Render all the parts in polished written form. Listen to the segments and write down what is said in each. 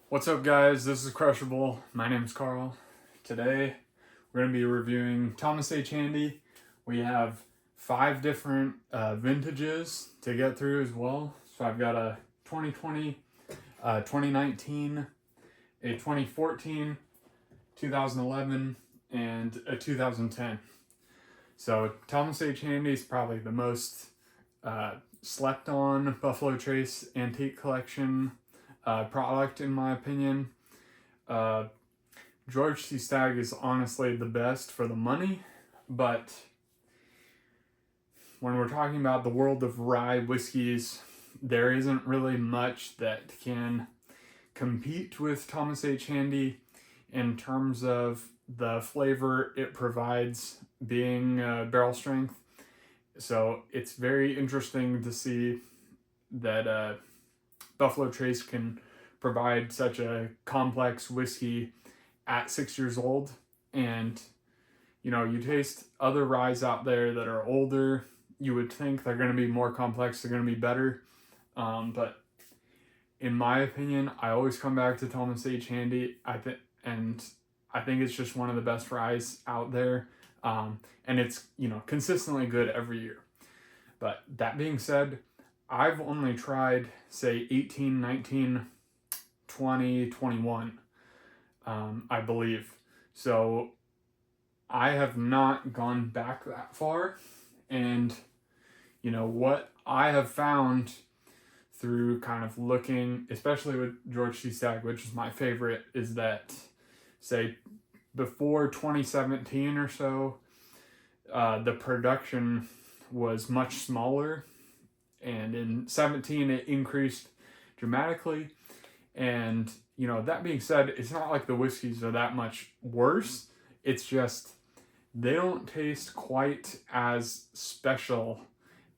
What's up, guys? This is Crushable. My name's Carl. Today, we're going to be reviewing Thomas H. Handy. We have 5 different vintages to get through as well. So I've got a 2020, 2019, a 2014, 2011, and a 2010. So Thomas H. Handy is probably the most slept on Buffalo Trace antique collection product, in my opinion. George C. Stagg is honestly the best for the money, but when we're talking about the world of rye whiskeys, there isn't really much that can compete with Thomas H. Handy in terms of the flavor it provides being barrel strength. So it's very interesting to see that Buffalo Trace can provide such a complex whiskey at 6 years old. And, you taste other ryes out there that are older. You would think they're going to be more complex, they're going to be better. But in my opinion, I always come back to Thomas H. Handy. I think it's just one of the best ryes out there. And it's, consistently good every year. But that being said, I've only tried, say, 18, 19, 20, 21, I believe. So I have not gone back that far. And, what I have found through kind of looking, especially with George C. Stagg, which is my favorite, is that, say, before 2017 or so, the production was much smaller, and in 17 it increased dramatically. And that being said, it's not like the whiskeys are that much worse. It's just they don't taste quite as special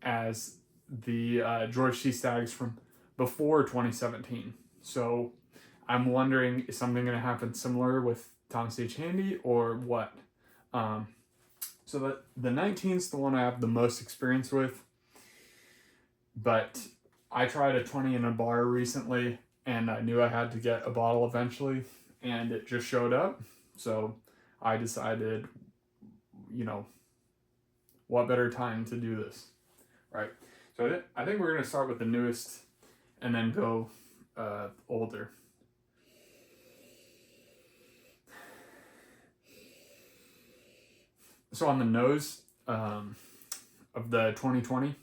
as the George C. Staggs from before 2017. So I'm wondering, is something going to happen similar with Thomas H. Handy or what? So the 19's the one I have the most experience with, but I tried a 20 in a bar recently, and I knew I had to get a bottle eventually, and it just showed up. So I decided, what better time to do this, right? So I think we're going to start with the newest and then go older. So on the nose of the 2020,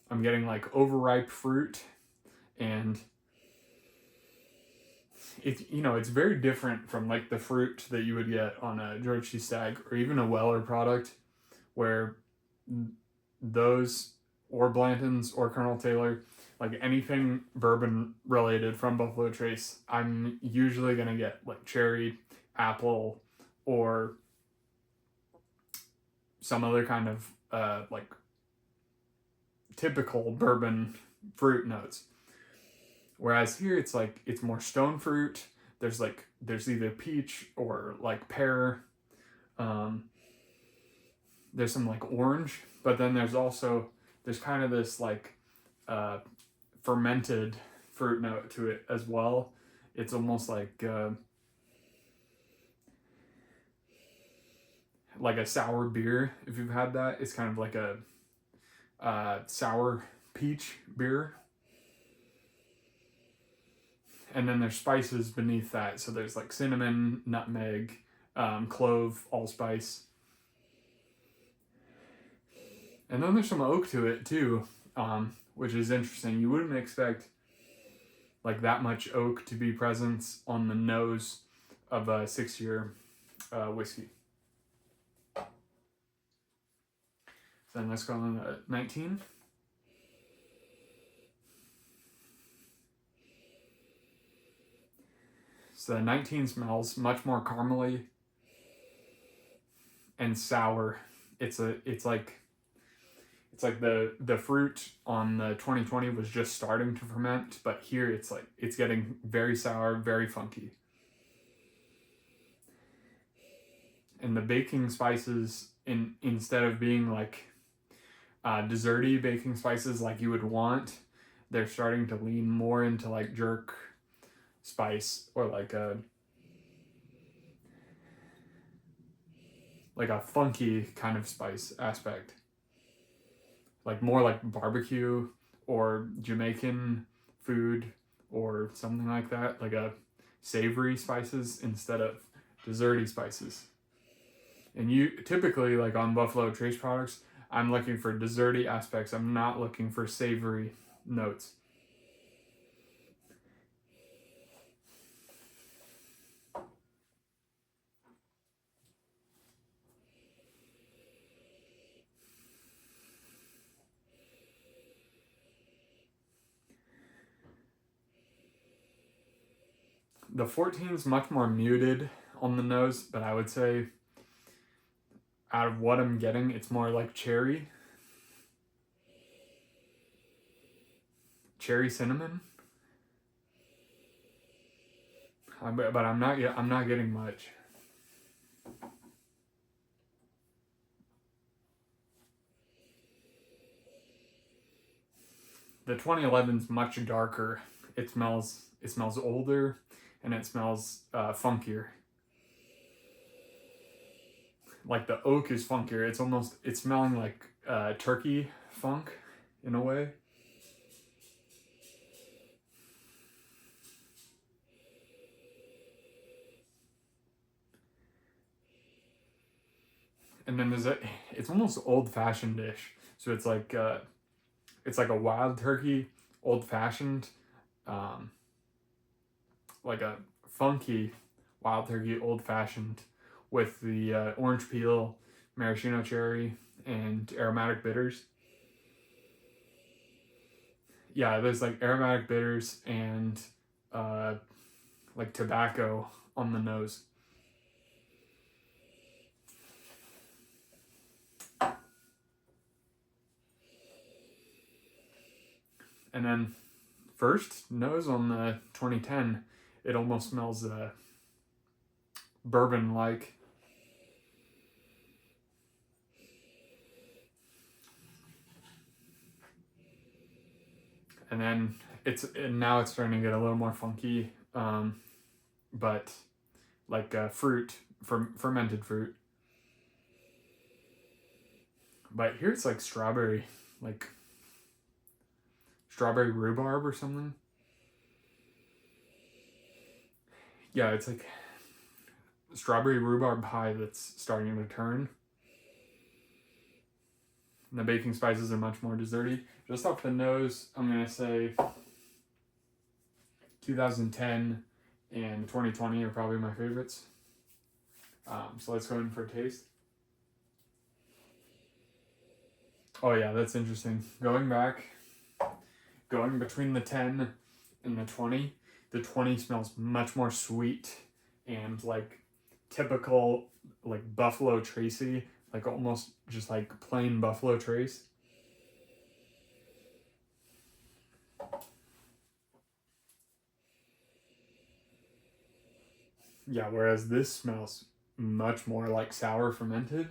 I'm getting like overripe fruit, and it's very different from like the fruit that you would get on a George C. Stagg or even a Weller product, where those, or Blanton's or Colonel Taylor, like anything bourbon related from Buffalo Trace, I'm usually gonna get like cherry, apple, or some other kind of like typical bourbon fruit notes. Whereas here it's more stone fruit. There's either peach or like pear. There's some like orange, but then there's kind of this like fermented fruit note to it as well. It's almost like a sour beer, if you've had that. It's kind of like a sour peach beer. And then there's spices beneath that. So there's like cinnamon, nutmeg, clove, allspice. And then there's some oak to it too, which is interesting. You wouldn't expect like that much oak to be present on the nose of a 6-year whiskey. So then let's go on to 19. So the 19 smells much more caramely and sour. It's like the fruit on the 2020 was just starting to ferment, but here it's getting very sour, very funky. And the baking spices, instead of being like desserty baking spices like you would want, they're starting to lean more into like jerk spice, or like a funky kind of spice aspect, like more like barbecue or Jamaican food or something like that, like a savory spices instead of desserty spices. And you typically, like on Buffalo Trace products, I'm looking for desserty aspects. I'm not looking for savory notes. The 14 is much more muted on the nose, but I would say out of what I'm getting, it's more like cherry cinnamon. But I'm not getting much. The 2011 is much darker. It smells older, and it smells funkier. Like the oak is funkier. It's smelling like turkey funk in a way. And then it's almost old fashioned ish. So it's like a wild turkey, old fashioned, like a funky wild turkey, old fashioned, with the orange peel, maraschino cherry, and aromatic bitters. Yeah, there's like aromatic bitters and like tobacco on the nose. And then first nose on the 2010, it almost smells bourbon like. And then now it's starting to get a little more funky, but like fruit, fermented fruit. But here it's like strawberry rhubarb or something. Yeah, it's like strawberry rhubarb pie that's starting to turn. And the baking spices are much more desserty. Just off the nose, I'm gonna say 2010 and 2020 are probably my favorites. So let's go in for a taste. Oh yeah, that's interesting. Going between the 10 and the 20, the 20 smells much more sweet and like typical, like Buffalo Tracy, like almost just like plain Buffalo Trace. Yeah, whereas this smells much more like sour fermented,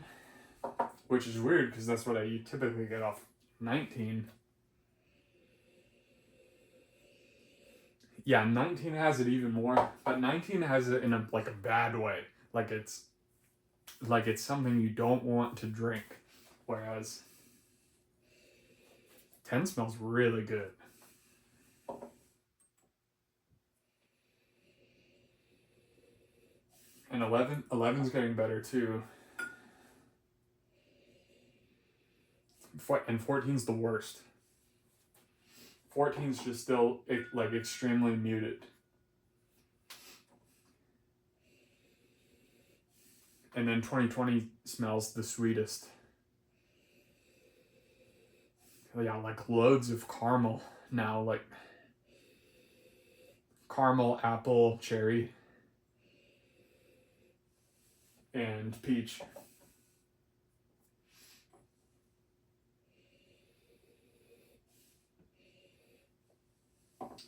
which is weird because that's what I typically get off 19. Yeah, 19 has it even more, but 19 has it in a bad way. Like it's something you don't want to drink, whereas 10 smells really good. And 11's getting better too. And 14's the worst. 14's just still like extremely muted. And then 2020 smells the sweetest. Yeah, like loads of caramel now, like caramel, apple, cherry, and peach.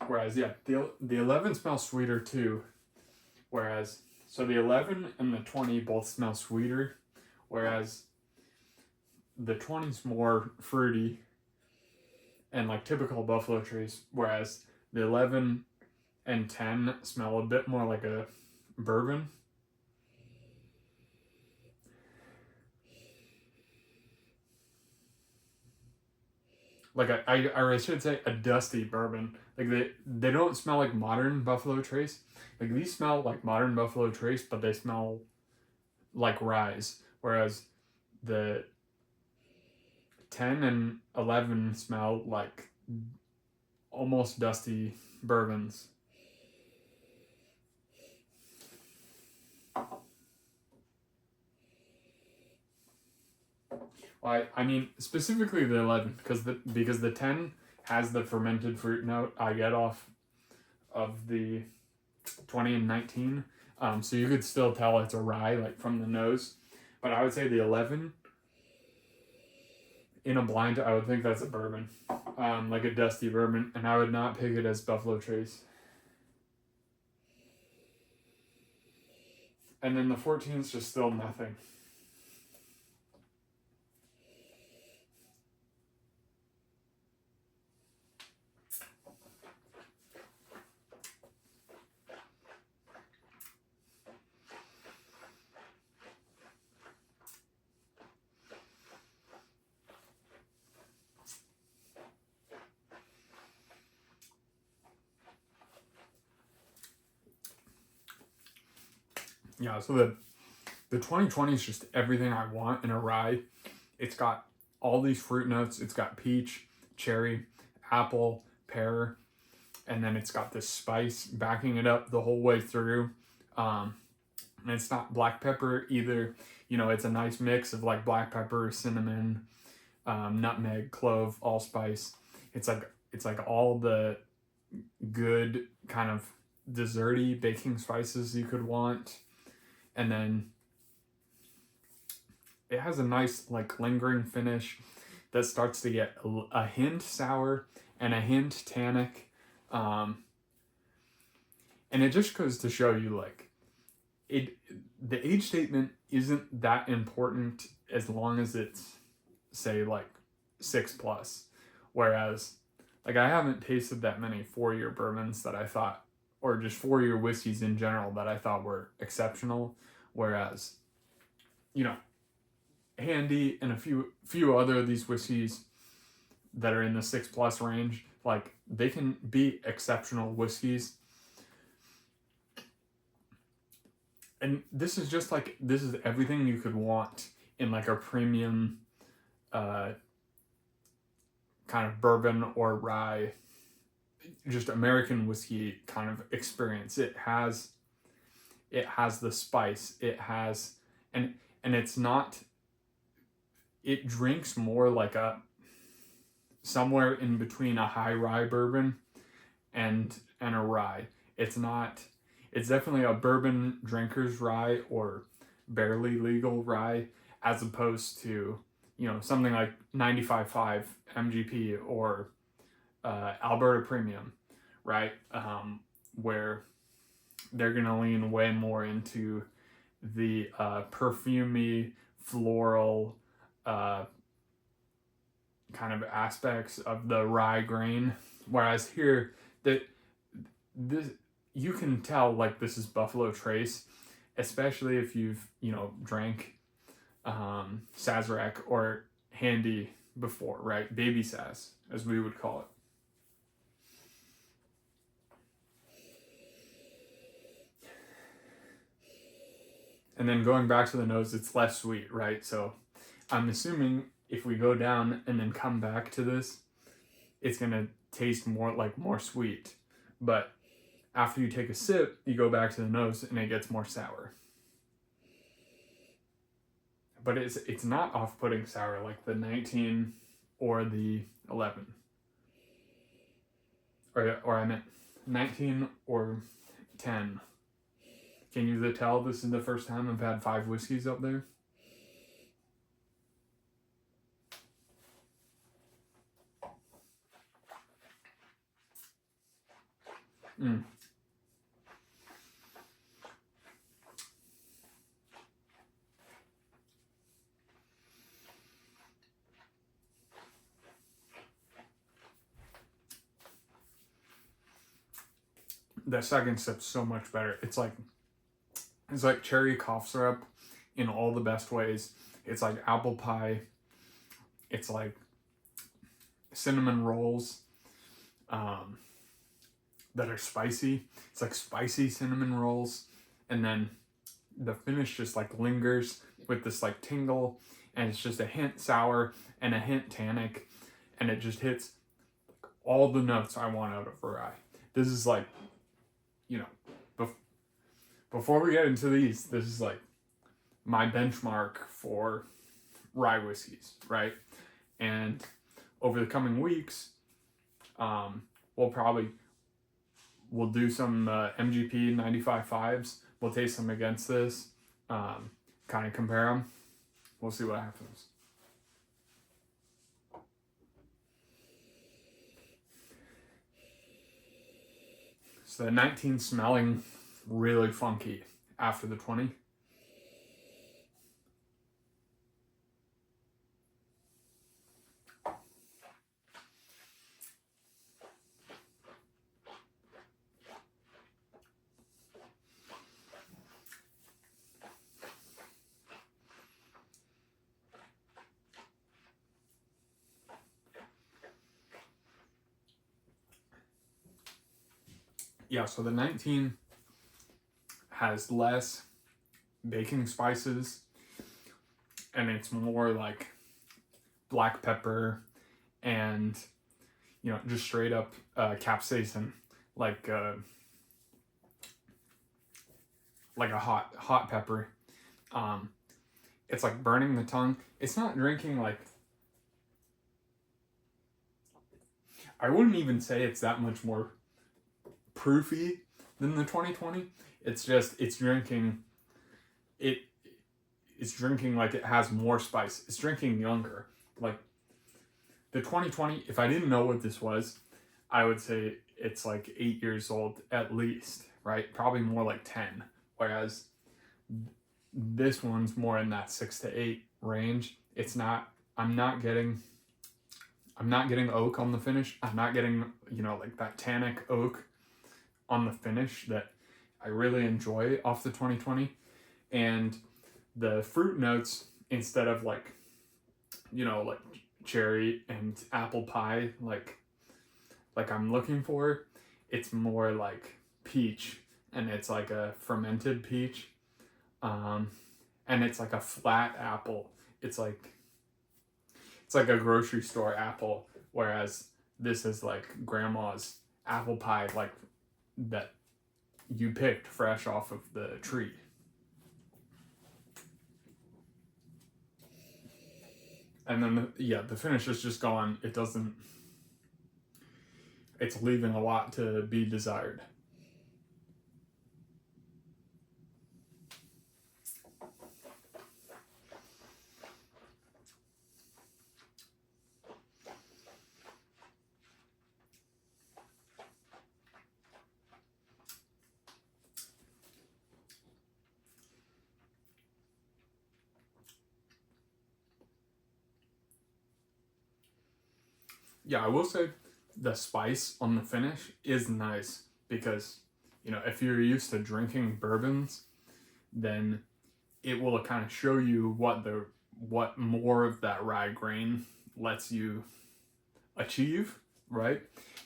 Whereas, yeah, the 11 smells sweeter too. Whereas, so the 11 and the 20 both smell sweeter, whereas the 20's more fruity and like typical Buffalo Trace, whereas the 11 and 10 smell a bit more like a bourbon. Like I should say a dusty bourbon. Like they don't smell like modern Buffalo Trace. Like these smell like modern Buffalo Trace, but they smell like rye. Whereas the 10 and 11 smell like almost dusty bourbons. Well, I mean specifically the 11 because the 10 has the fermented fruit note I get off of the 20 and 19. So you could still tell it's a rye like from the nose, but I would say the 11 in a blind, I would think that's a bourbon, like a dusty bourbon, and I would not pick it as Buffalo Trace. And then the 14 is just still nothing. Yeah, so the 2020 is just everything I want in a rye. It's got all these fruit notes. It's got peach, cherry, apple, pear, and then it's got this spice backing it up the whole way through. And it's not black pepper either. You know, it's a nice mix of like black pepper, cinnamon, nutmeg, clove, allspice. It's like all the good kind of desserty baking spices you could want. And then it has a nice like lingering finish that starts to get a hint sour and a hint tannic. And it just goes to show you like the age statement isn't that important as long as it's say like 6+. Whereas like I haven't tasted that many 4-year bourbons that I thought, or just 4-year whiskeys in general that I thought were exceptional. Whereas, you know, Handy and a few other of these whiskeys that are in the 6+ range, like they can be exceptional whiskeys. And this is just like, this is everything you could want in like a premium kind of bourbon or rye, just American whiskey kind of experience. It has the spice. It has, and it's not, it drinks more like a, somewhere in between a high rye bourbon and a rye. It's definitely a bourbon drinker's rye or barely legal rye, as opposed to, you know, something like 95.5 MGP or Alberta Premium, right? Where they're going to lean way more into the perfumey, floral kind of aspects of the rye grain. Whereas here, this you can tell like this is Buffalo Trace, especially if you've, you know, drank Sazerac or Handy before, right? Baby Saz, as we would call it. And then going back to the nose, it's less sweet, right? So I'm assuming if we go down and then come back to this, it's going to taste more sweet. But after you take a sip, you go back to the nose and it gets more sour. But it's not off-putting sour like the 19 or the 11. Or I meant 19 or 10. Can you tell this is the first time I've had 5 whiskeys up there? Mm. the second sip's so much better. It's like cherry cough syrup in all the best ways. It's like apple pie. It's like cinnamon rolls that are spicy. It's like spicy cinnamon rolls. And then the finish just like lingers with this like tingle, and it's just a hint sour and a hint tannic, and it just hits all the notes I want out of a rye. This is like, you know, before we get into these, this is like my benchmark for rye whiskeys, right? And over the coming weeks, we'll do some MGP 95.5s. We'll taste them against this, kind of compare them. We'll see what happens. So the 19 smelling really funky after the 20. Yeah, so the 19 has less baking spices, and it's more like black pepper and, you know, just straight up capsaicin, like a hot pepper. It's like burning the tongue. It's not drinking like, I wouldn't even say it's that much more proofy than the 2020. It's just, it's drinking like it has more spice. It's drinking younger. Like the 2020, if I didn't know what this was, I would say it's like 8 years old at least, right? Probably more like 10. Whereas this one's more in that 6 to 8 range. It's not, I'm not getting oak on the finish. I'm not getting, you know, like that tannic oak on the finish that I really enjoy off the 2020. And the fruit notes, instead of like, you know, like cherry and apple pie, like I'm looking for, it's more like peach, and it's like a fermented peach. And it's like a flat apple. It's like a grocery store apple, whereas this is like grandma's apple pie, like that you picked fresh off of the tree. And then the finish is just gone. It's leaving a lot to be desired. Yeah, I will say the spice on the finish is nice, because, you know, if you're used to drinking bourbons, then it will kind of show you what more of that rye grain lets you achieve, right?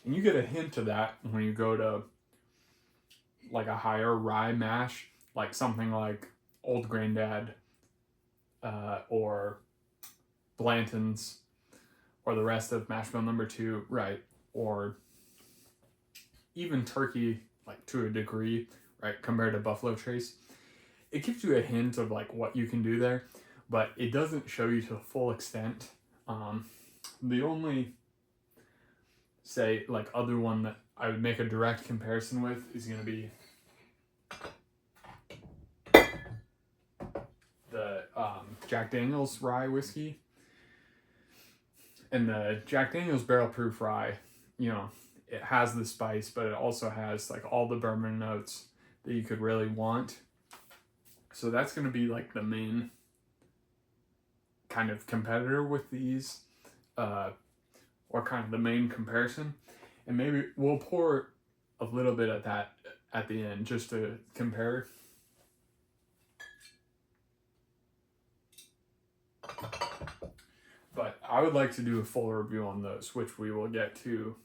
And you get a hint of that when you go to like a higher rye mash, like something like Old Granddad, or Blanton's, or the rest of mash bill number 2, right? Or even Turkey, like to a degree, right? Compared to Buffalo Trace, it gives you a hint of like what you can do there, but it doesn't show you to the full extent. The only, say, like other one that I would make a direct comparison with is going to be the Jack Daniel's rye whiskey. And the Jack Daniel's barrel proof rye, you know, it has the spice, but it also has like all the bourbon notes that you could really want. So that's going to be like the main kind of competitor with these, or kind of the main comparison. And maybe we'll pour a little bit of that at the end just to compare. But I would like to do a full review on those, which we will get to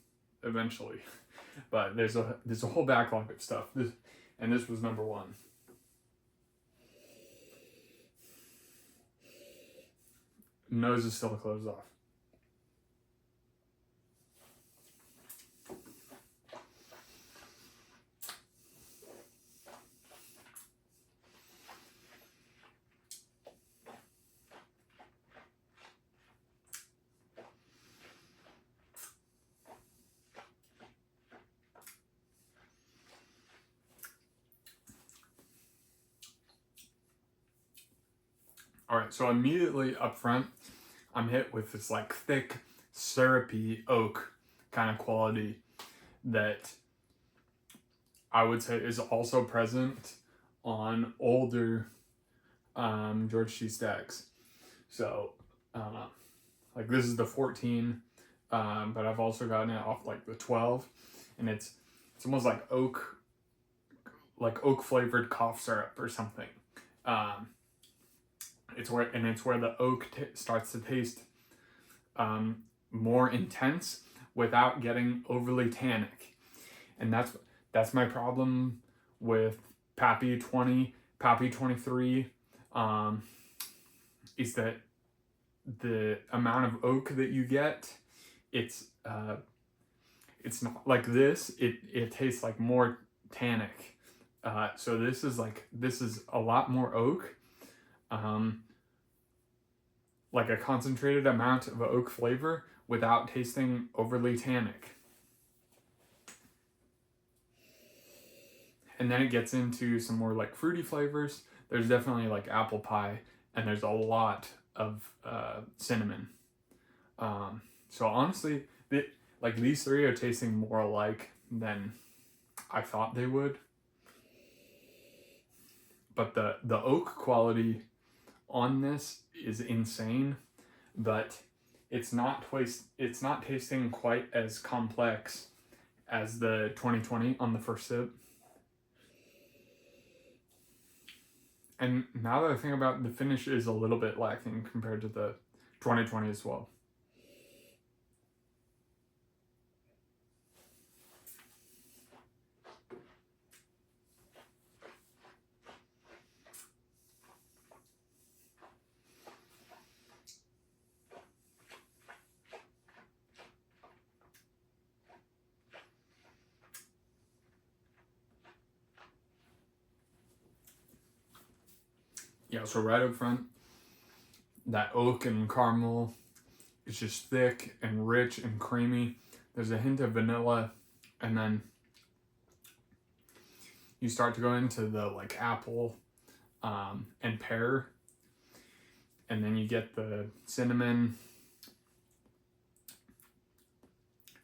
eventually. But there's a whole backlog of stuff. This was number one. Nose is still closed off. All right, so immediately up front, I'm hit with this like thick, syrupy oak kind of quality that I would say is also present on older George T. Stacks. So, like this is the 14, but I've also gotten it off like the 12, and it's almost like oak flavored cough syrup or something. It's where the oak starts to taste more intense without getting overly tannic, and that's my problem with Pappy 20, Pappy 23, is that the amount of oak that you get, it's not like this. It tastes like more tannic. So this is a lot more oak. Like a concentrated amount of oak flavor without tasting overly tannic. And then it gets into some more like fruity flavors. There's definitely like apple pie, and there's a lot of cinnamon. So honestly, these three are tasting more alike than I thought they would. But the oak quality on this is insane, but it's not tasting quite as complex as the 2020 on the first sip. And now that I think about it, the finish is a little bit lacking compared to the 2020 as well. Yeah, so right up front, that oak and caramel is just thick and rich and creamy. There's a hint of vanilla, and then you start to go into the like apple and pear, and then you get the cinnamon,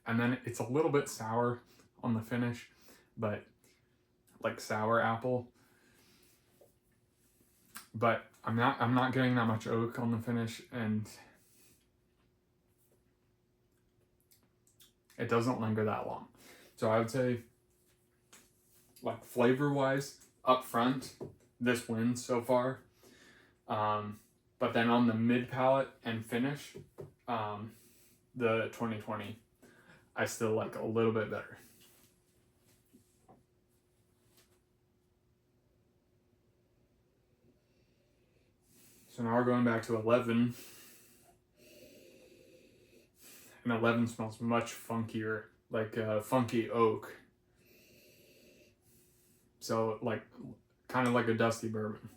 and then it's a little bit sour on the finish, but like sour apple. But I'm not getting that much oak on the finish, and it doesn't linger that long. So I would say, like flavor wise, up front, this wins so far. But then on the mid palate and finish, the 2020, I still like a little bit better. So now we're going back to 11. And 11 smells much funkier, like funky oak. So like, kind of like a dusty bourbon.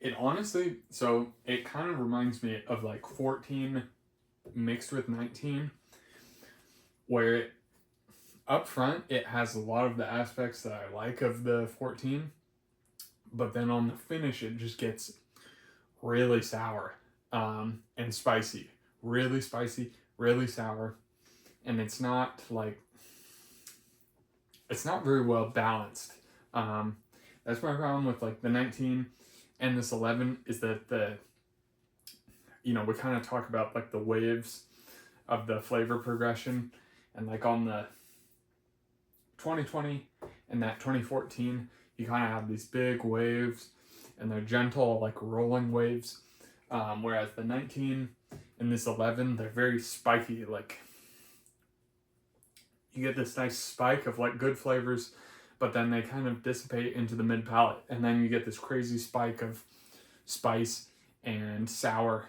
It honestly, so it kind of reminds me of like 14 mixed with 19, where up front, it has a lot of the aspects that I like of the 14, but then on the finish, it just gets really sour and spicy. Really spicy, really sour. And it's not very well balanced. That's my problem with like the 19 and this 11 is that we kind of talk about like the waves of the flavor progression, and like on the 2020 and that 2014, you kind of have these big waves and they're gentle, like rolling waves. Whereas the 19 and this 11, they're very spiky. Like you get this nice spike of like good flavors, but then they kind of dissipate into the mid palate, and then you get this crazy spike of spice and sour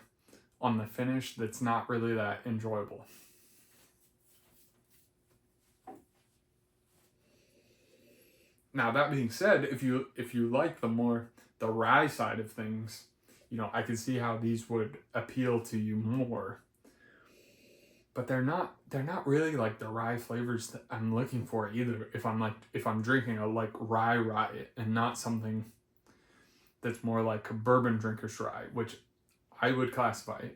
on the finish that's not really that enjoyable. Now that being said, if you like the rye side of things, I can see how these would appeal to you more. But they're not really like the rye flavors that I'm looking for either. If I'm drinking a like rye and not something that's more like a bourbon drinker's rye, which I would classify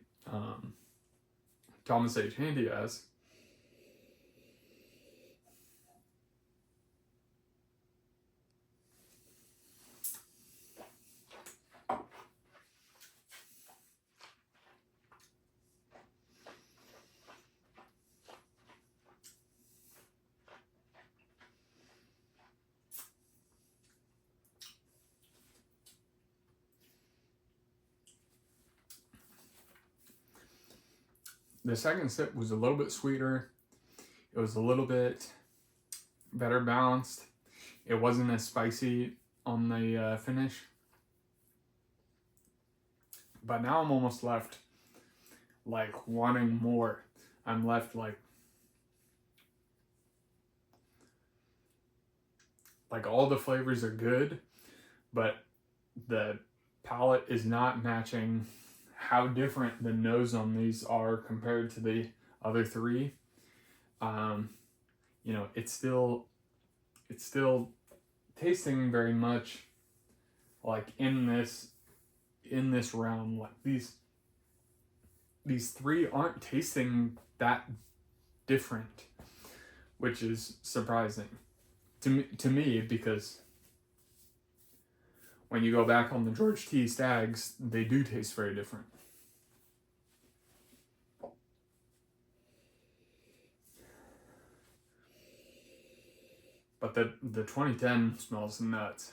Thomas H. Handy as. The second sip was a little bit sweeter. It was a little bit better balanced. It wasn't as spicy on the finish. But now I'm almost left like wanting more. I'm left like all the flavors are good, but the palate is not matching how different the nose on these are compared to the other three. It's still tasting very much like in this realm. Like these three aren't tasting that different, which is surprising to me because when you go back on the George T. Stags, they do taste very different. But the 2010 smells nuts.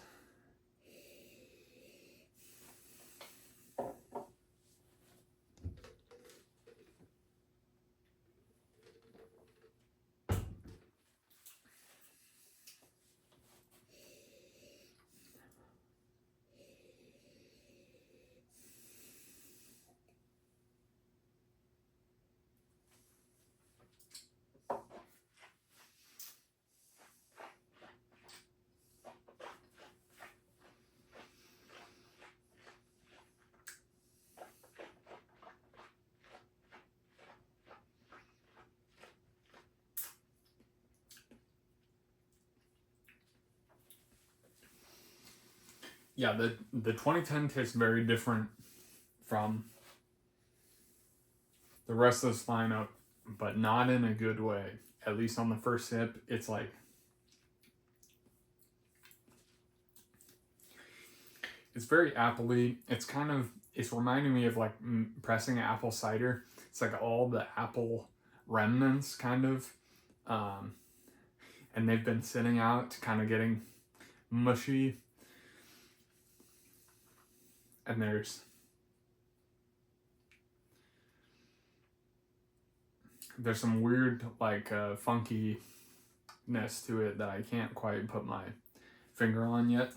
Yeah, the 2010 tastes very different from the rest of this lineup, but not in a good way. At least on the first sip, it's like it's very appley. It's reminding me of like pressing apple cider. It's like all the apple remnants kind of, and they've been sitting out, kind of getting mushy. And there's some weird like funkiness to it that I can't quite put my finger on yet.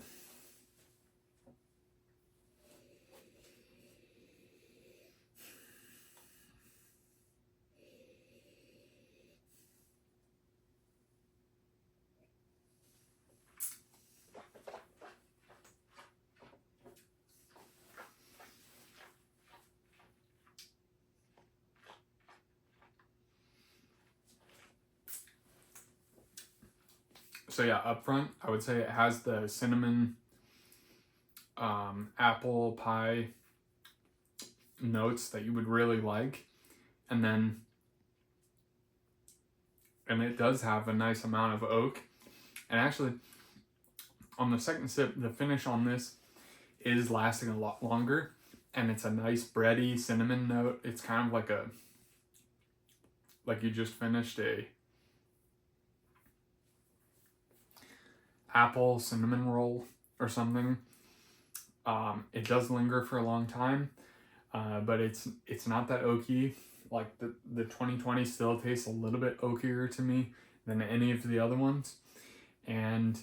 So yeah, up front, I would say it has the cinnamon apple pie notes that you would really like. And it does have a nice amount of oak. And actually, on the second sip, the finish on this is lasting a lot longer. And it's a nice bready cinnamon note. It's kind of like you just finished a apple cinnamon roll or something. It does linger for a long time, but it's not that oaky. Like the 2020 still tastes a little bit oakier to me than any of the other ones. And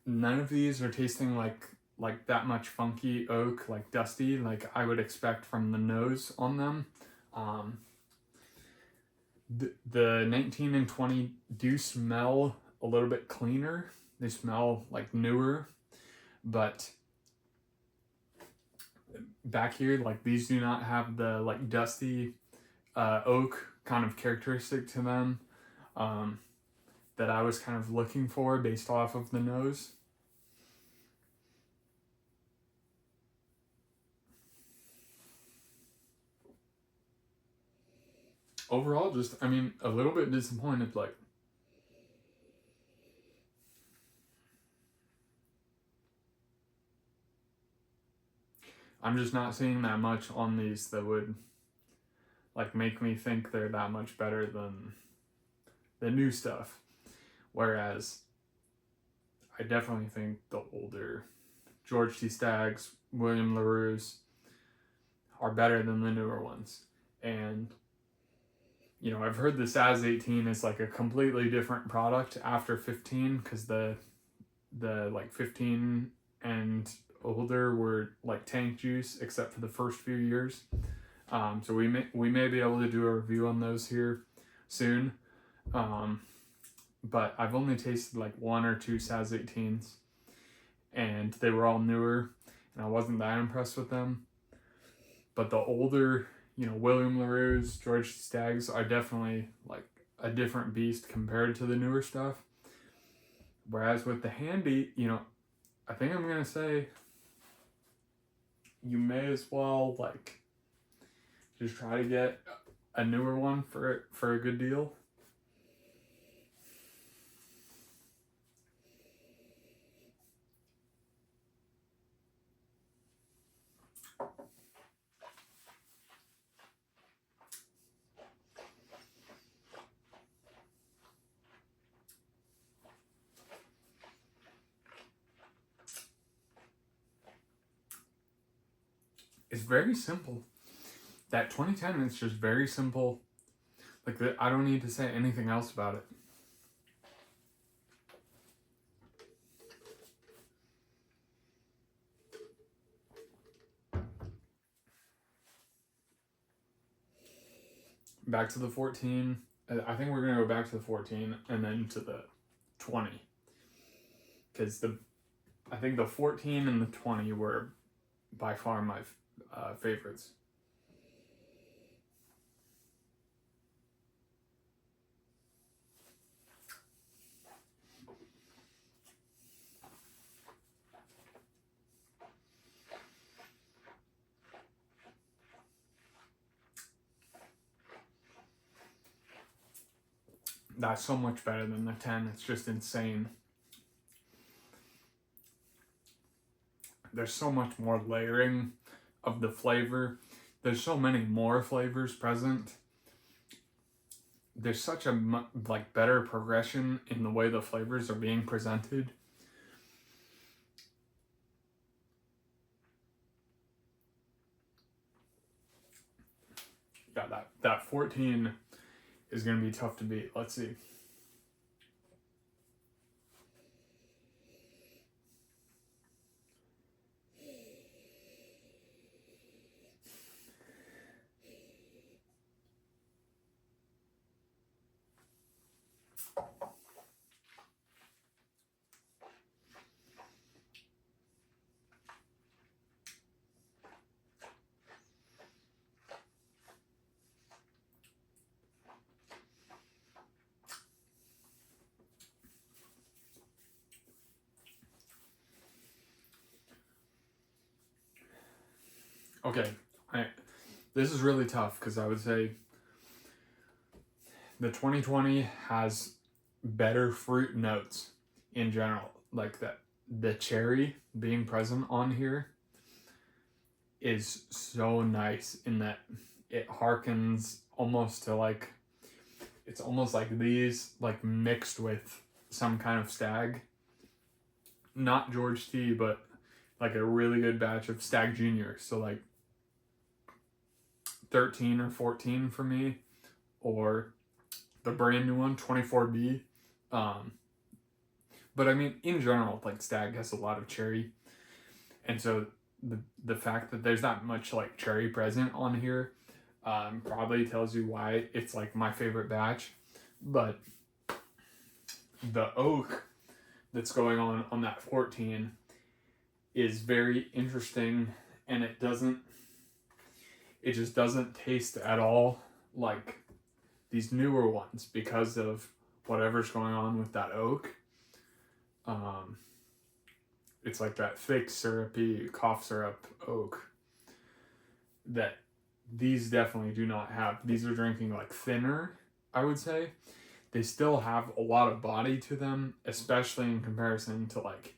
none of these are tasting like that much funky oak, like dusty, like I would expect from the nose on them. The 19 and 20 do smell a little bit cleaner. They smell like newer, but back here, like these do not have the like dusty oak kind of characteristic to them that I was kind of looking for based off of the nose. Overall, just, I mean, a little bit disappointed. Like, I'm just not seeing that much on these that would like make me think they're that much better than the new stuff. Whereas I definitely think the older George T. Staggs, William LaRue's are better than the newer ones. And you know, I've heard the SAS 18 is like a completely different product after 15, because the like 15 and older were like tank juice except for the first few years. So we may be able to do a review on those here soon. But I've only tasted like 1 or 2 SAS 18s, and they were all newer, and I wasn't that impressed with them. But the older, you know, William LaRue's, George Staggs are definitely like a different beast compared to the newer stuff. Whereas with the Handy, you know, I think I'm gonna say you may as well like just try to get a newer one for a good deal. It's very simple. That 2010 is just very simple. Like, I don't need to say anything else about it. Back to the 14. I think we're going to go back to the 14 and then to the 20. Because I think the 14 and the 20 were by far my favorites. That's so much better than the 10. It's just insane. There's so much more layering of the flavor. There's so many more flavors present. There's such a like better progression in the way the flavors are being presented. Yeah, that 14 is going to be tough to beat. Let's see. Okay, this is really tough because I would say the 2020 has better fruit notes in general. Like that, the cherry being present on here is so nice in that it harkens almost to like, it's almost like these like mixed with some kind of stag. Not George T, but like a really good batch of Stag Junior. So like 13 or 14 for me, or the brand new one, 24B. But I mean, in general, like Stag has a lot of cherry, and so the fact that there's not much like cherry present on here probably tells you why it's like my favorite batch. But the oak that's going on that 14 is very interesting, and it just doesn't taste at all like these newer ones because of whatever's going on with that oak. It's like that thick syrupy cough syrup oak that these definitely do not have. These are drinking like thinner, I would say. They still have a lot of body to them, especially in comparison to like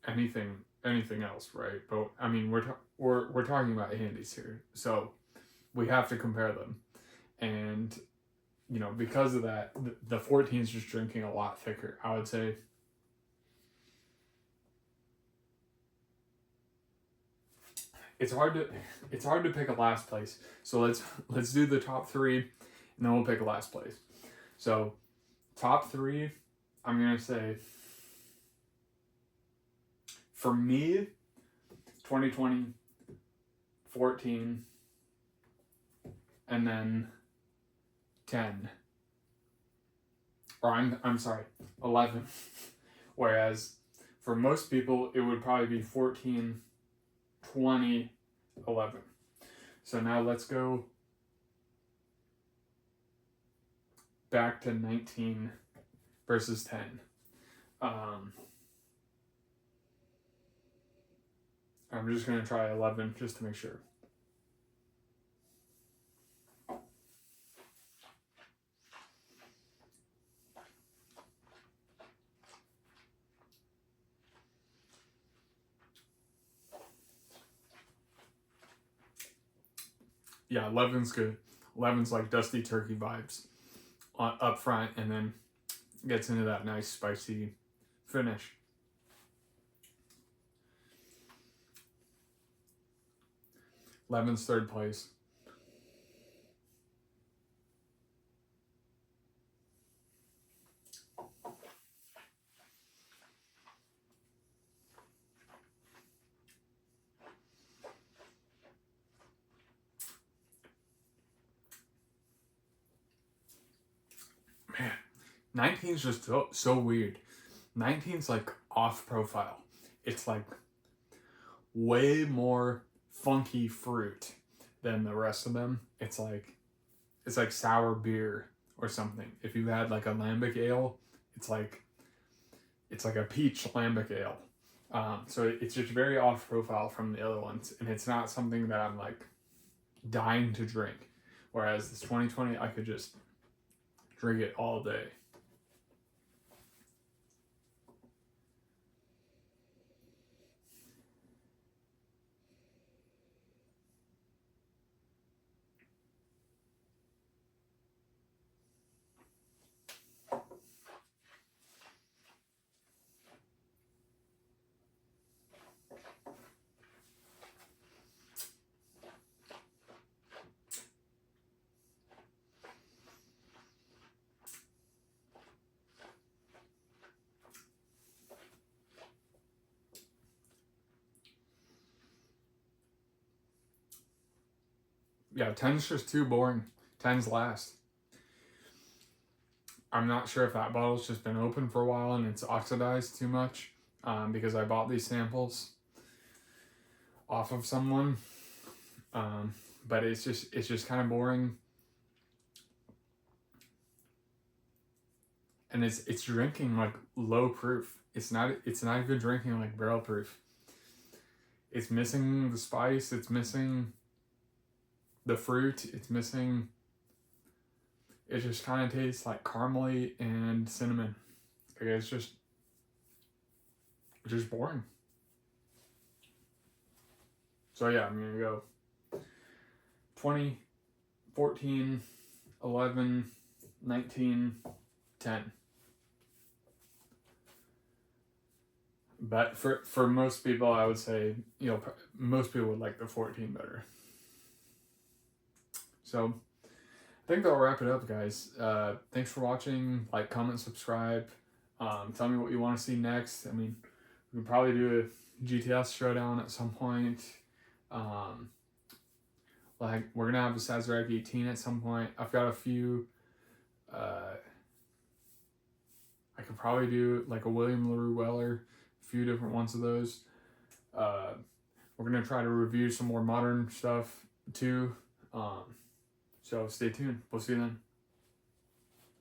anything else, right? But I mean, we're talking about handies here, so we have to compare them, and you know, because of that, the 14 is just drinking a lot thicker, I would say. It's hard to pick a last place. So let's do the top three, and then we'll pick a last place. So top three, I'm gonna say for me, 2020, 14, and then 10. Or I'm sorry, 11. Whereas for most people, it would probably be 14, 20, 11. So now let's go back to 19 versus 10. I'm just going to try 11 just to make sure. Yeah, 11's good. 11's like Dusty Turkey vibes up front, and then gets into that nice spicy finish. 11's third place. Man, 19's just so weird. 19's like off profile. It's like way more funky fruit than the rest of them. It's like sour beer or something. If you had like a lambic ale, it's like a peach lambic ale. So it's just very off profile from the other ones, and it's not something that I'm like dying to drink. Whereas this 2020, I could just drink it all day. Yeah, 10's just too boring. 10's last. I'm not sure if that bottle's just been open for a while and it's oxidized too much, because I bought these samples off of someone. But it's just kind of boring. And it's drinking like low proof. It's not even drinking like barrel proof. it's missing the spice, it's missing the fruit, it's missing, it just kind of tastes like caramely and cinnamon. Okay, it's just boring. So yeah, I'm gonna go 20, 14, 11, 19, 10. But for most people, I would say, you know, most people would like the 14 better. So I think that'll wrap it up, guys. Thanks for watching. Like, comment, subscribe. Tell me what you want to see next. I mean, we can probably do a GTS showdown at some point. Like, we're gonna have a Sazerac 18 at some point. I've got a few. I could probably do like a William LaRue Weller, a few different ones of those. We're gonna try to review some more modern stuff too. So stay tuned. We'll see you then.